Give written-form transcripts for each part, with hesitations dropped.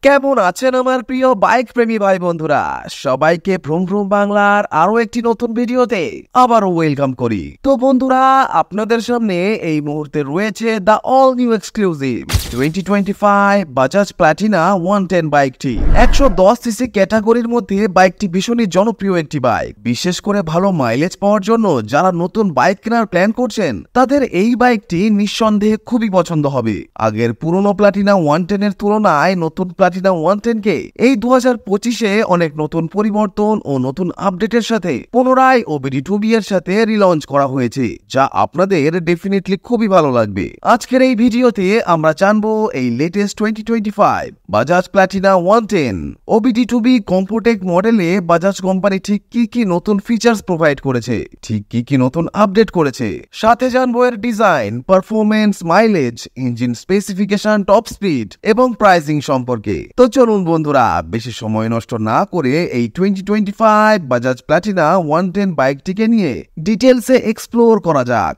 কেমন আছেন আমার প্রিয় বাইক প্রেমী ভাই বন্ধুরা? সবাইকে ভ্রুম ভ্রুম বাংলার আরো একটি নতুন ভিডিওতে আবারও ওয়েলকাম করি। তো বন্ধুরা, আপনাদের সামনে এই মুহূর্তে রয়েছে the all new exclusive 2025 Bajaj Platina 110 বাইকটি। 110 সিসি ক্যাটাগরির মধ্যে বাইকটি ভীষণই জনপ্রিয় একটি বাইক। বিশেষ করে ভালো মাইলেজ পাওয়ার জন্য যারা নতুন বাইক কেনার প্ল্যান করছেন তাদের এই বাইকটি নিঃসন্দেহে খুবই পছন্দ হবে। আগের পুরনো প্লাটিনা 110 এর তুলনায় নতুন প্লাটিনা 110 কে এই 2025-এ অনেক নতুন পরিবর্তন ও নতুন আপডেটের সাথে পুনরায় OBD2B এর সাথে রিলঞ্চ করা হয়েছে, যা আপনাদের ডেফিনেটলি খুবই ভালো লাগবে। আজকের এই ভিডিওতে আমরা জানবো এই লেটেস্ট 2025 বাজাজ প্লাটিনা 110 OBD2B কম্পোটেক মডেলে বাজাজ কোম্পানি ঠিক কি নতুন ফিচার্স প্রোভাইড করেছে, ঠিক কি নতুন আপডেট করেছে। সাথে জানবো এর design, performance, mileage, engine specification, top speed এবং প্রাইসিং সম্পর্কে। তো চলুন বন্ধুরা, বেশি সময় নষ্ট না করে এই 2025 বাজাজ প্লাটিনা 110 বাইকটিকে নিয়ে ডিটেলসে এক্সপ্লোর করা যাক।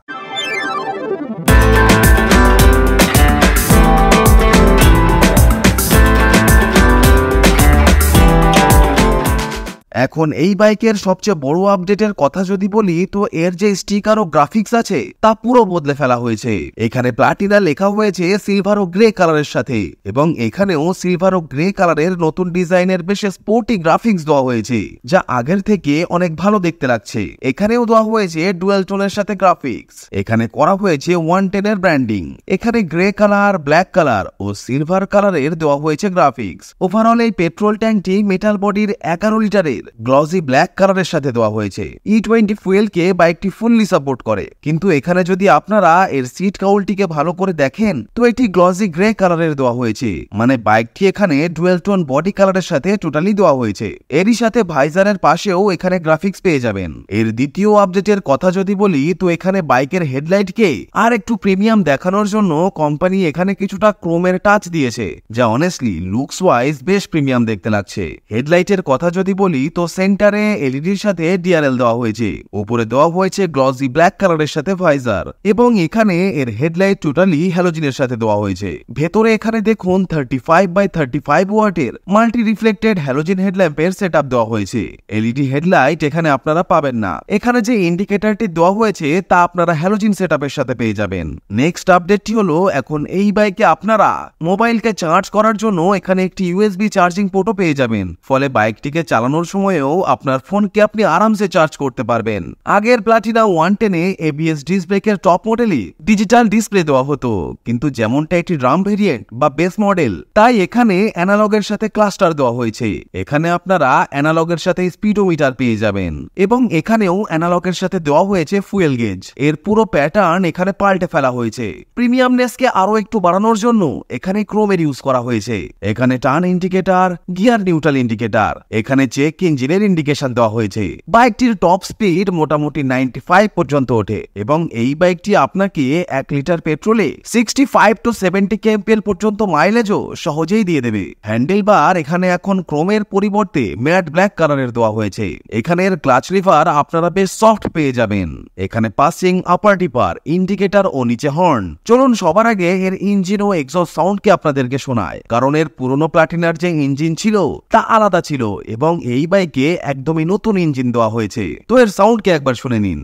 এখন এই বাইকের সবচেয়ে বড় আপডেটের কথা যদি বলি, তো এর যে স্টিকার ও গ্রাফিক্স আছে তা পুরো বদলে ফেলা হয়েছে। এখানে প্লাটিনা লেখা হয়েছে সিলভার ও গ্রে কালারের সাথে, এবং এখানেও সিলভার ও গ্রে কালারের নতুন ডিজাইনের বেশ স্পোর্টি গ্রাফিক্স দেওয়া হয়েছে, যা আগের থেকে অনেক ভালো দেখতে লাগছে। এখানেও দেওয়া হয়েছে ডুয়াল টোনের সাথে গ্রাফিক্স। এখানে করা হয়েছে 110 এর ব্র্যান্ডিং। এখানে গ্রে কালার, ব্ল্যাক কালার ও সিলভার কালারের দেওয়া হয়েছে গ্রাফিক্স। ওভারঅল এই পেট্রোল ট্যাঙ্কটি মেটাল বডির 11 লিটারের গ্লসি ব্ল্যাক কালারের সাথে দেওয়া হয়েছে। E20 ফুয়েলকে বাইকটি ফুললি সাপোর্ট করে, কিন্তু এখানে যদি আপনারা এর সিট কাউলটিকে ভালো করে দেখেন তো এটি গ্লসি গ্রে কালারের দেওয়া হয়েছে। মানে বাইকটি এখানে ডুয়েল টোন বডি কালারের সাথে টোটালি দেওয়া হয়েছে। এরই সাথে ভাইজারের পাশেও এখানে গ্রাফিক্স পেয়ে যাবেন। এর দ্বিতীয় আপডেটের কথা যদি বলি, তো এখানে বাইকের হেডলাইটকে আর একটু প্রিমিয়াম দেখানোর জন্য কোম্পানি এখানে কিছুটা ক্রোমের টাচ দিয়েছে, যা অনেস্টলি লুকস ওয়াইজ বেশ প্রিমিয়াম দেখতে লাগছে। হেডলাইটের কথা যদি বলি, তো সেন্টারে এলইডির সাথে DRL দেওয়া হয়েছে। উপরে দেওয়া হয়েছে গ্লসি ব্ল্যাক কালারের সাথে ভাইজার, এবং এখানে এর হেডলাইট টোটালি হ্যালোজেনের সাথে দেওয়া হয়েছে। ভেতরে এখানে দেখুন 35x35 ওয়াটের মাল্টি রিফ্লেক্টেড হ্যালোজেন হেডল্যাম্পের সেটআপ দেওয়া হয়েছে। এলইডি হেডলাইট এখানে আপনারা পাবেন না। এখানে যে ইন্ডিকেটরটি দেওয়া হয়েছে তা আপনারা হ্যালোজেন সেটআপের সাথে পেয়ে যাবেন। নেক্সট আপডেটটি হলো, এখন এই বাইকে আপনারা মোবাইলকে চার্জ করার জন্য এখানে একটি USB চার্জিং পোর্টও পেয়ে যাবেন। ফলে বাইকটিকে চালানোর সময় আপনার ফোনকে আপনি আরামসে চার্জ করতে পারবেন। আগের প্লাটিনা 110 এ ABS ডিস্ক ব্রেকের টপ মডেলই ডিজিটাল ডিসপ্লে দেওয়া হতো, কিন্তু যেমনটা একটি ড্রাম ভেরিয়েন্ট বা বেস মডেল, তাই এখানে অ্যানালগের সাথে ক্লাস্টার দেওয়া হয়েছে। এখানে আপনারা অ্যানালগের সাথে স্পিডোমিটার পেয়ে যাবেন, এবং এখানেও অ্যানালগের সাথে দেওয়া হয়েছে ফুয়েল গেজ। এর পুরো প্যাটার্ন এখানে পাল্টে ফেলা হয়েছে। প্রিমিয়ামনেসকে আরো একটু বাড়ানোর জন্য এখানে ক্রোমের ইউজ করা হয়েছে। এখানে turn indicator, gear neutral indicator, এখানে চেক ইঞ্জিনের ইন্ডিকেশন দেওয়া হয়েছে। বাইকটির টপ স্পিড মোটামুটি 95 পর্যন্ত ওঠে, এবং এই বাইকটি আপনাকে 1 লিটার পেট্রোলে 65 to 70 kmpl পর্যন্ত মাইলেজও সহজেই দিয়ে দেবে। হ্যান্ডেলবার এখানে এখন ক্রোমের পরিবর্তে ম্যাট ব্ল্যাক কালারের দেওয়া হয়েছে। এখানের ক্লাচ লিভার আপনারা বেশ সফট পেয়ে যাবেন। এখানে পাসিং, আপার টিপার, ইন্ডিকেটর ও নিচে হর্ন। চলুন সবার আগে এর ইঞ্জিন ও এক্সস্ট সাউন্ডকে আপনাদেরকে শোনায়, কারণ এর পুরনো প্লাটিনার যে ইঞ্জিন ছিল তা আলাদা ছিল, এবং এই বাইকে একদমই নতুন ইঞ্জিন দেওয়া হয়েছে। তো এর সাউন্ডকে একবার শুনে নিন।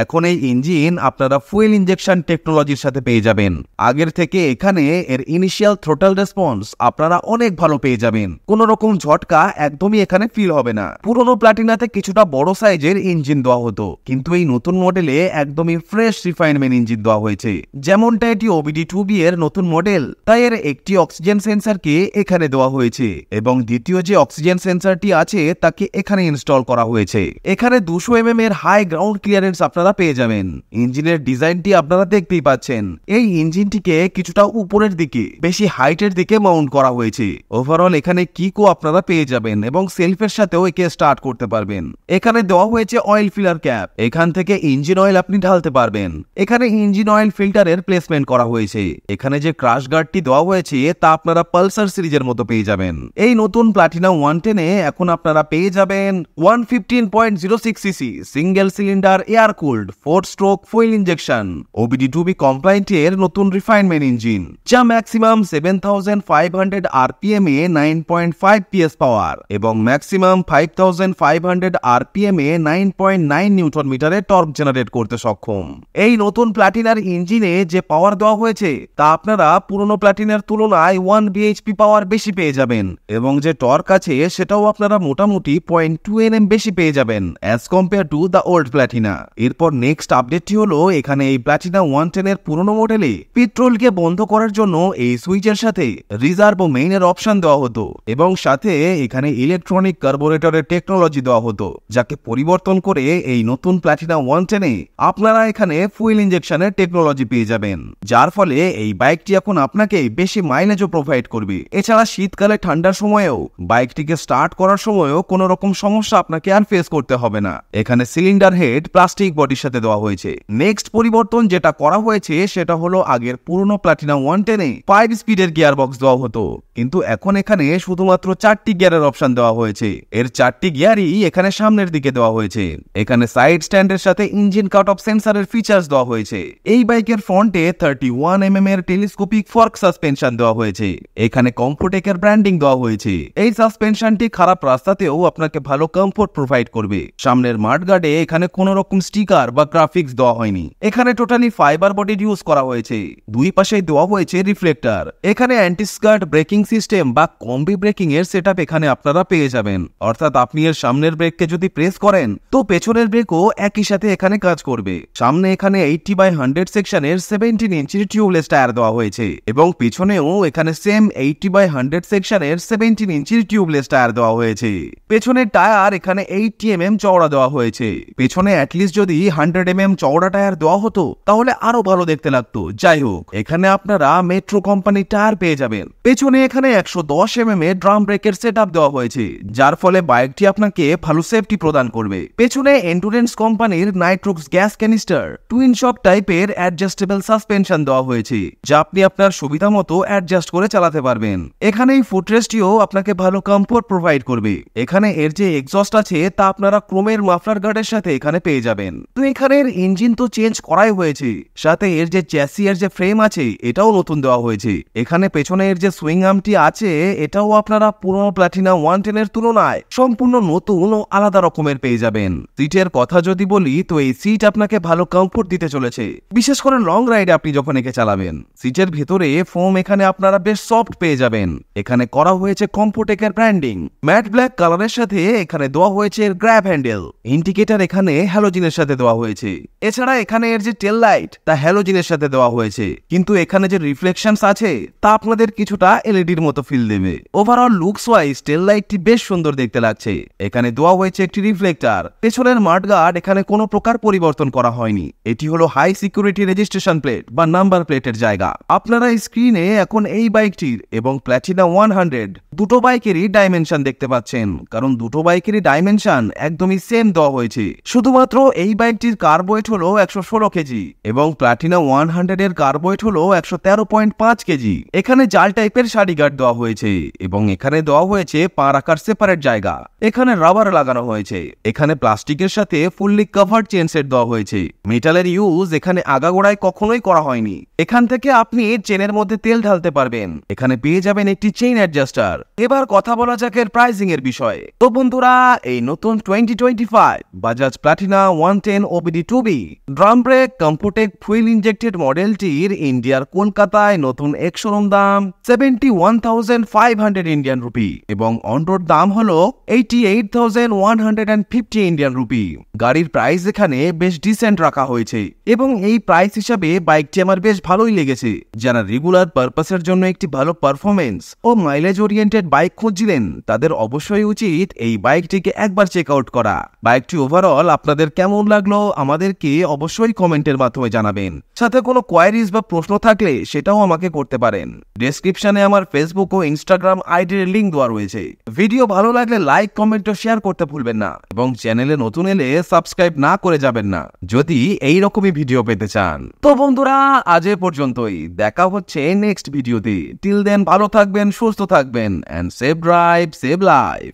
এখন এই ইঞ্জিন আপনারা ফুয়েল ইনজেকশন টেকনোলজির সাথে পেয়ে যাবেন। আগের থেকে এখানে এর ইনিশিয়াল থ্রোটল রেসপন্স আপনারা অনেক ভালো পেয়ে যাবেন। কোন রকম ঝটকা একদমই এখানে ফিল হবে না। পুরনো প্লাটিনাতে কিছুটা বড় সাইজের ইঞ্জিন দেওয়া হতো, কিন্তু এই নতুন মডেলে একদমই ফ্রেশ রিফাইনমেন্ট ইঞ্জিন দেওয়া হয়েছে। যেমনটা এটি OBD2B এর নতুন মডেল, তাই এর একটি অক্সিজেন সেন্সরকে এখানে দেওয়া হয়েছে, এবং দ্বিতীয় যে অক্সিজেন সেন্সরটি আছে তাকে এখানে ইনস্টল করা হয়েছে। এখানে 200 mm এর হাই গ্রাউন্ড ক্লিয়ারেন্স আপনারা পেয়ে যাবেন। ইঞ্জিনের ডিজাইনটি আপনারা দেখতেই পাচ্ছেন। এই ইঞ্জিনটিকে কিছুটা উপরের দিকে, বেশি হাইটের দিকে মাউন্ট করা হয়েছে। ওভারঅল এখানে কিকও আপনারা পেয়ে যাবেন, এবং সেলফের সাথেও একে স্টার্ট করতে পারবেন। এখানে দেওয়া হয়েছে অয়েল ফিলার ক্যাপ, এখান থেকে ইঞ্জিন অয়েল আপনি ঢালতে পারবেন। এখানে ইঞ্জিন অয়েল ফিল্টারের প্লেসমেন্ট করা হয়েছে। এখানে যে ক্রাশ গার্ডটি দেওয়া হয়েছে তা আপনারা পালসার সিরিজের মতো পেয়ে যাবেন। এই নতুন প্লাটিনা 110 এখন আপনারা পেয়ে যাবেন 115.06 cc single cylinder air cool cooled 4-স্ট্রোক ফুয়েল ইঞ্জেকশন OBD2B কমপ্লায়েন্টের নতুন রিফাইনমেন্ট ইঞ্জিন, যা ম্যাক্সিমাম 7500 RPM এ 9.5 PS পাওয়ার এবং ম্যাক্সিমাম 5500 RPM এ 9.9 নিউটন মিটারে টর্ক জেনারেট করতে সক্ষম। এই নতুন প্ল্যাটিনার ইঞ্জিনে যে পাওয়ার দেওয়া হয়েছে তা আপনারা পুরনো প্ল্যাটিনার তুলনায় 1 bhp পাওয়ার বেশি পেয়ে যাবেন এবং যে টর্ক আছে সেটাও আপনারা মোটামুটি 0.2 Nm বেশি পেয়ে যাবেন as compare to the old Platina. এরপর নেক্সট আপডেটটি হলো এখানে এই প্ল্যাটিনা 110 এর পুরনো মডেলে পেট্রোলকে বন্ধ করার জন্য এই সুইচের সাথে রিজার্ভ ও মেইনের অপশন দেওয়া হতো এবং সাথে এখানে ইলেকট্রনিক কার্বোরেটরের টেকনোলজি দেওয়া হতো, যাকে পরিবর্তন করে এই নতুন প্ল্যাটিনা 110 এ আপনারা এখানে ফুয়েল ইঞ্জেকশনের টেকনোলজি পেয়ে যাবেন, যার ফলে এই বাইকটি এখন আপনাকে বেশি মাইলেজও প্রোভাইড করবে। এছাড়া শীতকালে ঠান্ডার সময়েও বাইকটিকে স্টার্ট করার সময়ও কোনো রকম সমস্যা আপনাকে আর ফেস করতে হবে না। এখানে সিলিন্ডার হেড প্লাস্টিক বডির সাথে দেওয়া হয়েছে। নেক্সট পরিবর্তন যেটা করা হয়েছে সেটা হলো আগের পুরনো প্ল্যাটিনা 110 এ 5 স্পিডের গিয়ার বক্স দেওয়া হতো, কিন্তু এখন এখানে শুধুমাত্র 4টি গিয়ারের অপশন দেওয়া হয়েছে। এর 4টি গিয়ারই এখানে সামনের দিকে দেওয়া হয়েছে। এখানে সাইড স্ট্যান্ডের সাথে ইঞ্জিন কাট অফ সেন্সরের ফিচার্স দেওয়া হয়েছে। এই বাইকের ফ্রন্টে 31 mm এর টেলিস্কোপিক ফর্ক সাসপেনশন দেওয়া হয়েছে। এখানে কমফোর্টেকের ব্র্যান্ডিং দেওয়া হয়েছে। এই সাসপেনশনটি খারাপ রাস্তাতেও আপনাকে ভালো কমফোর্ট প্রোভাইড করবে। সামনের মাডগার্ডে এখানে কোনো রকম স্টিকার বা গ্রাফিক্স দেওয়া হয়নি। এখানে টোটালি ফাইবার বডি ইউজ করা হয়েছে। দুই পাশে দেওয়া হয়েছে রিফ্লেক্টর। এখানে অ্যান্টি স্কার্ট ব্রেকিং সিস্টেম বা কম্বি ব্রেকিং এর সেটআপ এখানে আপনারা পেয়ে যাবেন, অর্থাৎ আপনি এর সামনের ব্রেককে যদি প্রেস করেন তো পেছনের ব্রেকও একই সাথে এখানে কাজ করবে। সামনে এখানে 80/100 সেকশনের 17 ইঞ্চির টিউবলেস টায়ার দেওয়া হয়েছে এবং পিছনেও এখানে সেম 80/100 সেকশনের 17 ইঞ্চির টিউবলেস টায়ার দেওয়া হয়েছে। পেছনের টায়ার এখানে 80 mm চওড়া দেওয়া হয়েছে। পেছনে অ্যাটলিস্ট যদি 100 mm চওড়া টায়ার দেওয়া হতো তাহলে আরো ভালো দেখতে লাগতো। যাই হোক, এখানে আপনারা মেট্রো কোম্পানির টায়ার পেয়ে যাবেন। পেছনে এখানে 110 mm এর ড্রাম ব্রেকের সেটআপ দেওয়া হয়েছে, যার ফলে বাইকটি আপনাকে ভালো সেফটি প্রদান করবে। পেছনে এন্ডুরেন্স কোম্পানির নাইট্রোক্স গ্যাস ক্যানিস্টার টুইন শক টাইপের অ্যাডজাস্টেবল সাসপেনশন দেওয়া হয়েছে, যা আপনি আপনার সুবিধা মতো অ্যাডজাস্ট করে চালাতে পারবেন। এখানে এই ফুটরেস্টটিও আপনাকে ভালো কমফোর্ট প্রোভাইড করবে। এখানে এর যে এক্সস্ট আছে তা আপনারা ক্রোমের মাফলার গার্ডের সাথে এখানে পেয়ে যাবেন। তো এখানের ইঞ্জিন তো চেঞ্জ করাই হয়েছে, সাথে এর যে চ্যাসি এর যে ফ্রেম আছে এটাও নতুন দেওয়া হয়েছে। এখানে পেছনে এর যে সুইং আর্মটি আছে এটাও আপনারা পুরনো প্ল্যাটিনা 110 এর তুলনায় সম্পূর্ণ নতুন ও আলাদা রকমের পেয়ে যাবেন। সিটের কথা যদি বলি তো এই সিট আপনাকে ভালো কমফোর্ট দিতে চলেছে, বিশেষ করে লং রাইডে আপনি যখন একে চালাবেন। সিটের ভেতরে ফোম এখানে আপনারা বেশ সফট পেয়ে যাবেন। এখানে করা হয়েছে কমফোর্টেকের ব্র্যান্ডিং। ম্যাট ব্ল্যাক কালারের সাথে এখানে দেওয়া হয়েছে গ্র্যাব হ্যান্ডেল। ইন্ডিকেটর এখানে হ্যালোজিনের সাথে দেওয়া হয়েছে। এছাড়া এখানে এর যে টেল লাইট তা হ্যালোজিনের সাথে দেওয়া হয়েছে, কিন্তু এখানে যে রিফ্লেকশনস আছে তা আপনাদের কিছুটা এলইডির মতো ফিল দেবে। ওভারঅল লুকস ওয়াইজ টেল লাইটটি বেশ সুন্দর দেখতে লাগছে। এখানে দেওয়া হয়েছে একটি রিফ্লেক্টর। পেছনের মাডগার্ড এখানে কোনো প্রকার পরিবর্তন করা হয়নি। এটি হলো হাই সিকিউরিটি রেজিস্ট্রেশন প্লেট বা নাম্বার প্লেটের জায়গা। আপনারা স্ক্রিনে এখন এই বাইকটির এবং প্ল্যাটিনা 100 দুটো বাইকেরই ডাইমেনশন দেখতে পাচ্ছেন, কারণ দুটো বাইকেরই ডাইমেনশন একদমই সেম দেওয়া হয়েছে। শুধুমাত্র এই বাইকটির কার্বোয়েট হলো 116 কেজি এবং প্ল্যাটিনা 100 এর কার্বোয়েট হলো 113.5 কেজি। এখানে জাল টাইপের সাডি গার্ড দেওয়া হয়েছে এবং এখানে দেওয়া হয়েছে পা রাখার সেপারেট জায়গা। এখানে রাবার লাগানো হয়েছে। এখানে প্লাস্টিকের সাথে ফুললি কভার্ড চেন সেট দেওয়া হয়েছে। মেটালের ইউজ এখানে আগাগোড়ায় কখনোই করা হয়নি। এখান থেকে আপনি চেনের মধ্যে তেল ঢালতে পারবেন। এখানে পেয়ে যাবেন একটি চেইন অ্যাডজাস্টার। এবার কথা বলা যাক এর প্রাইসিং এর বিষয়ে। তো বন্ধুরা, এই নতুন 2025 Bajaj Platina 110 OBD2B drum brake ComforTec fuel injected মডেলটির ইন্ডিয়ার কলকাতায় নতুন এক্স শোরুম দাম 71,500 ইন্ডিয়ান রুপি এবং অন রোড দাম হলো 88,150 ইন্ডিয়ান রুপি। গাড়ির প্রাইস এখানে বেশ ডিসেন্ট রাখা হয়েছে এবং এই প্রাইস হিসাবে বাইকটি আমার বেশ ভালোই লেগেছে। যারা রেগুলার পারপাসের জন্য একটি ভালো পারফরমেন্স ও মাইলেজ ওরিয়েন্টেড বাইক খুঁজছিলেন তাদের অবশ্যই উচিত এই বাইকটিকে একবার চেক আউট করা। বাইকটি ওভারঅল আপনাদের কেমন লাগলো আমাদেরকে অবশ্যই কমেন্টের মাধ্যমে জানাবেন। সাথে কোনো কোয়ারিজ বা প্রশ্ন থাকলে সেটাও আমাকে করতে পারেন। ডেসক্রিপশনে আমার ফেসবুক ও ইনস্টাগ্রাম আইডির লিংক দেওয়া রয়েছে। ভিডিও ভালো লাগলে লাইক, কমেন্ট ও শেয়ার করতে ভুলবেন না এবং চ্যানেলে নতুন এলে সাবস্ক্রাইব না করে যাবেন না যদি এই রকমই ভিডিও পেতে চান। তো বন্ধুরা, আজ এ পর্যন্তই। দেখা হচ্ছে নেক্সট ভিডিওতে। টিল দেন ভালো থাকবেন, সুস্থ থাকবেন and save drive, save life.